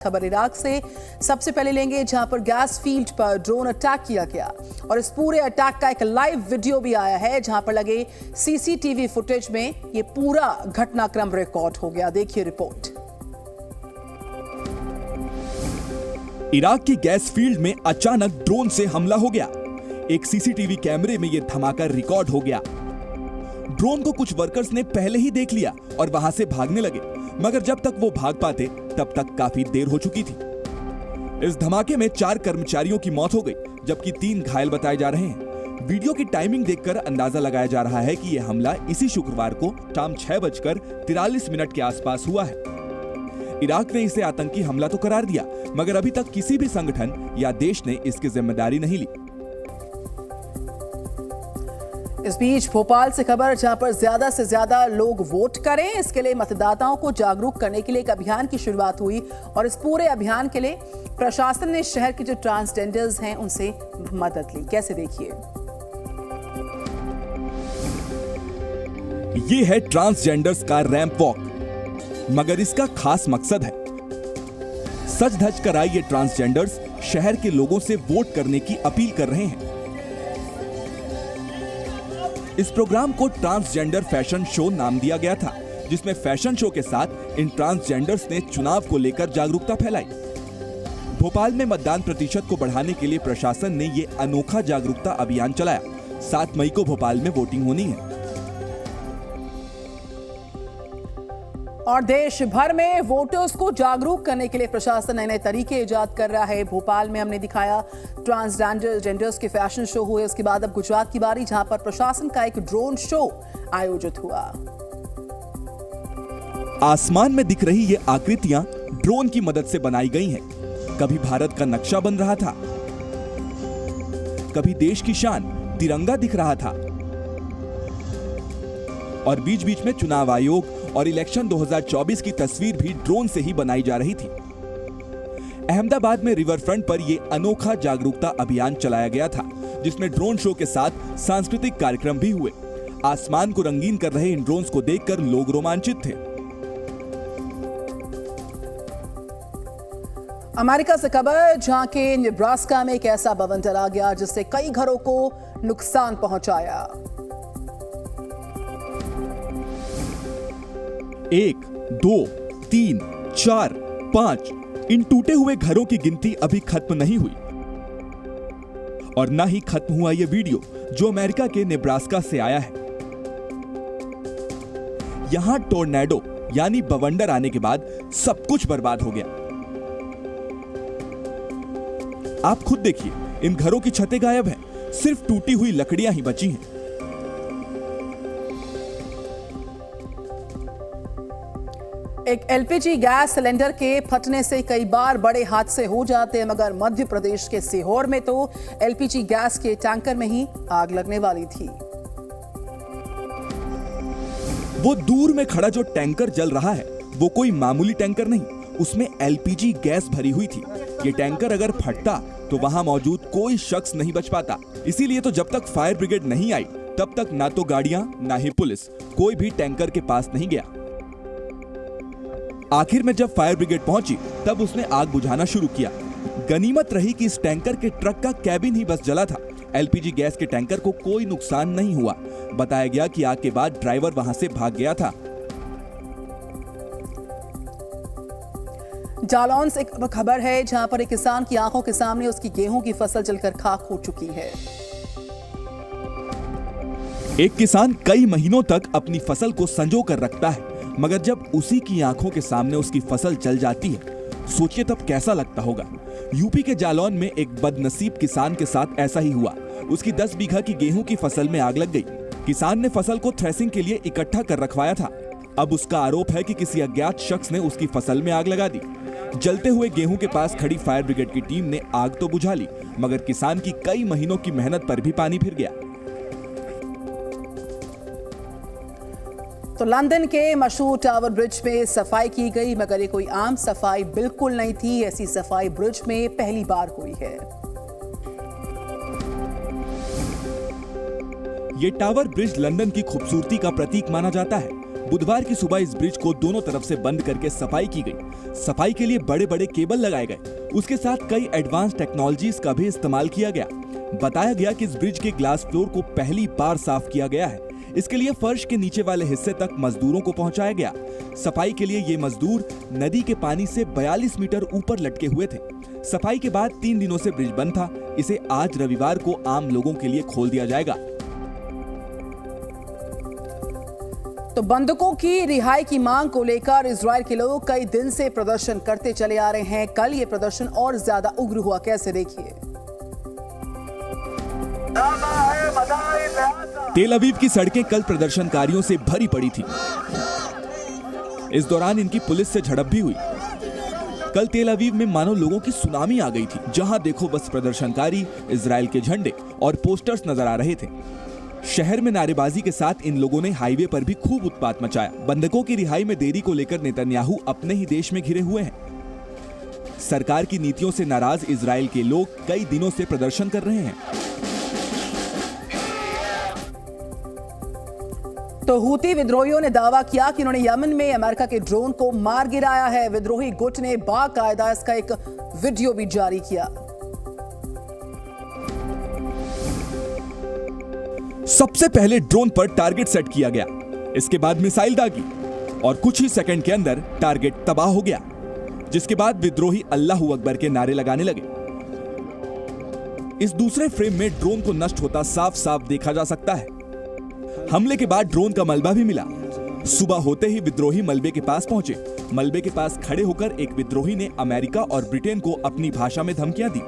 खबर इराक से सबसे पहले लेंगे, जहां पर गैस फील्ड पर ड्रोन अटैक किया गया और इस पूरे अटैक का एक लाइव वीडियो भी आया है, जहां पर लगे सीसीटीवी फुटेज में ये पूरा घटनाक्रम रिकॉर्ड हो गया। देखिए रिपोर्ट। इराक की गैस फील्ड में अचानक ड्रोन से हमला हो गया। एक सीसीटीवी कैमरे में यह धमाका रिकॉर्ड हो गया। ड्रोन को कुछ वर्कर्स ने पहले ही देख लिया और वहां से भागने लगे, मगर जब तक वो भाग पाते तब तक काफी देर हो चुकी थी। इस धमाके में 4 कर्मचारियों की मौत हो गई, जबकि 3 घायल बताए जा रहे हैं। वीडियो की टाइमिंग देखकर अंदाजा लगाया जा रहा है कि यह हमला इसी शुक्रवार को शाम 6:43 के आसपास हुआ है। इराक ने इसे आतंकी हमला तो करार दिया, मगर अभी तक किसी भी संगठन या देश ने इसकी जिम्मेदारी नहीं ली। इस बीच भोपाल से खबर, जहां पर ज्यादा से ज्यादा लोग वोट करें, इसके लिए मतदाताओं को जागरूक करने के लिए एक अभियान की शुरुआत हुई और इस पूरे अभियान के लिए प्रशासन ने शहर के जो ट्रांसजेंडर्स हैं उनसे मदद ली। कैसे, देखिए। ये है ट्रांसजेंडर्स का रैंप वॉक, मगर इसका खास मकसद है सज धज कर आए ये ट्रांसजेंडर्स शहर के लोगों से वोट करने की अपील कर रहे हैं। इस प्रोग्राम को ट्रांसजेंडर फैशन शो नाम दिया गया था, जिसमें फैशन शो के साथ इन ट्रांसजेंडर्स ने चुनाव को लेकर जागरूकता फैलाई। भोपाल में मतदान प्रतिशत को बढ़ाने के लिए प्रशासन ने ये अनोखा जागरूकता अभियान चलाया। 7 मई को भोपाल में वोटिंग होनी है और देश भर में वोटर्स को जागरूक करने के लिए प्रशासन नए नए तरीके इजाद कर रहा है। भोपाल में हमने दिखाया ट्रांसजेंडर्स के फैशन शो हुए, उसके बाद अब गुजरात की बारी, जहां पर प्रशासन का एक ड्रोन शो आयोजित हुआ। आसमान में दिख रही ये आकृतियां ड्रोन की मदद से बनाई गई हैं। कभी भारत का नक्शा बन रहा था, कभी देश की शान तिरंगा दिख रहा था और बीच बीच में चुनाव आयोग और इलेक्शन 2024 की तस्वीर भी ड्रोन से ही बनाई जा रही थी। अहमदाबाद में रिवर फ्रंट पर यह अनोखा जागरूकता अभियान चलाया गया था, जिसमें ड्रोन शो के साथ सांस्कृतिक कार्यक्रम भी हुए। आसमान को रंगीन कर रहे इन ड्रोन्स को देखकर लोग रोमांचित थे। अमेरिका से खबर, जहां के नेब्रास्का में एक ऐसा भवन ढला गया जिससे कई घरों को नुकसान पहुंचाया। 1, 2, 3, 4, 5 इन टूटे हुए घरों की गिनती अभी खत्म नहीं हुई और ना ही खत्म हुआ यह वीडियो, जो अमेरिका के नेब्रास्का से आया है। यहां टोर्नेडो यानी बवंडर आने के बाद सब कुछ बर्बाद हो गया। आप खुद देखिए, इन घरों की छतें गायब हैं, सिर्फ टूटी हुई लकड़ियां ही बची हैं। एक एलपीजी गैस सिलेंडर के फटने से कई बार बड़े हादसे हो जाते हैं, मगर मध्य प्रदेश के सीहोर में तो एलपीजी गैस के टैंकर में ही आग लगने वाली थी। वो दूर में खड़ा जो टैंकर जल रहा है, वो कोई मामूली टैंकर नहीं, उसमें एलपीजी गैस भरी हुई थी। ये टैंकर अगर फटता तो वहां मौजूद कोई शख्स नहीं बच पाता। इसीलिए तो जब तक फायर ब्रिगेड नहीं आई, तब तक ना तो गाड़ियां ना ही पुलिस, कोई भी टैंकर के पास नहीं गया। आखिर में जब फायर ब्रिगेड पहुंची, तब उसने आग बुझाना शुरू किया। गनीमत रही कि इस टैंकर के ट्रक का कैबिन ही बस जला था। एलपीजी गैस के टैंकर को कोई नुकसान नहीं हुआ। बताया गया कि आग के बाद ड्राइवर वहां से भाग गया था। जालौन से एक खबर है, जहां पर एक किसान की आंखों के सामने उसकी गेहूं की फसल जलकर खाक हो चुकी है। एक किसान कई महीनों तक अपनी फसल को संजो कर रखता है, मगर जब उसी की आंखों के सामने उसकी फसल जल जाती है, सोचिए तब कैसा लगता होगा। यूपी के जालौन में एक बदनसीब किसान के साथ ऐसा ही हुआ। उसकी 10 बीघा की गेहूं की फसल में आग लग गई। किसान ने फसल को थ्रेसिंग के लिए इकट्ठा कर रखवाया था। अब उसका आरोप है कि किसी अज्ञात शख्स ने उसकी फसल में आग लगा दी। जलते हुए गेहूं के पास खड़ी फायर ब्रिगेड की टीम ने आग तो बुझा ली, मगर किसान की कई महीनों की मेहनत पर भी पानी फिर गया। तो लंदन के मशहूर टावर ब्रिज में सफाई की गई, मगर ये कोई आम सफाई बिल्कुल नहीं थी। ऐसी सफाई ब्रिज में पहली बार हुई है। ये टावर ब्रिज लंदन की खूबसूरती का प्रतीक माना जाता है। बुधवार की सुबह इस ब्रिज को दोनों तरफ से बंद करके सफाई की गई। सफाई के लिए बड़े बड़े केबल लगाए गए। उसके साथ कई एडवांस टेक्नोलॉजीज का भी इस्तेमाल किया गया। बताया गया कि इस ब्रिज के ग्लास फ्लोर को पहली बार साफ किया गया है। इसके लिए फर्श के नीचे वाले हिस्से तक मजदूरों को पहुंचाया गया। सफाई के लिए ये मजदूर नदी के पानी से 42 मीटर ऊपर लटके हुए थे। सफाई के बाद 3 दिनों से ब्रिज बंद था। इसे आज रविवार को आम लोगों के लिए खोल दिया जाएगा। तो बंधकों की रिहाई की मांग को लेकर इजराइल के लोग कई दिन से प्रदर्शन करते चले आ रहे हैं। कल ये प्रदर्शन और ज्यादा उग्र हुआ, कैसे देखिए। तेल अवीव की सड़कें कल प्रदर्शनकारियों से भरी पड़ी थी। इस दौरान इनकी पुलिस से झड़प भी हुई। कल तेल अवीव में मानो लोगों की सुनामी आ गई थी। जहां देखो बस प्रदर्शनकारी, इजराइल के झंडे और पोस्टर्स नजर आ रहे थे। शहर में नारेबाजी के साथ इन लोगों ने हाईवे पर भी खूब उत्पात मचाया। बंधकों की रिहाई में देरी को लेकर नेतन्याहू अपने ही देश में घिरे हुए हैं। सरकार की नीतियों से नाराज इजराइल के लोग कई दिनों से प्रदर्शन कर रहे हैं। तो हूती विद्रोहियों ने दावा किया कि उन्होंने यमन में अमेरिका के ड्रोन को मार गिराया है। विद्रोही गुट ने बाकायदा इसका एक वीडियो भी जारी किया। सबसे पहले ड्रोन पर टारगेट सेट किया गया, इसके बाद मिसाइल दागी और कुछ ही सेकंड के अंदर टारगेट तबाह हो गया, जिसके बाद विद्रोही अल्लाहू अकबर के नारे लगाने लगे। इस दूसरे फ्रेम में ड्रोन को नष्ट होता साफ साफ देखा जा सकता है। हमले के बाद ड्रोन का मलबा भी मिला। सुबह होते ही विद्रोही मलबे के पास पहुंचे। मलबे के पास खड़े होकर एक विद्रोही ने अमेरिका और ब्रिटेन को अपनी भाषा में धमकियां दी।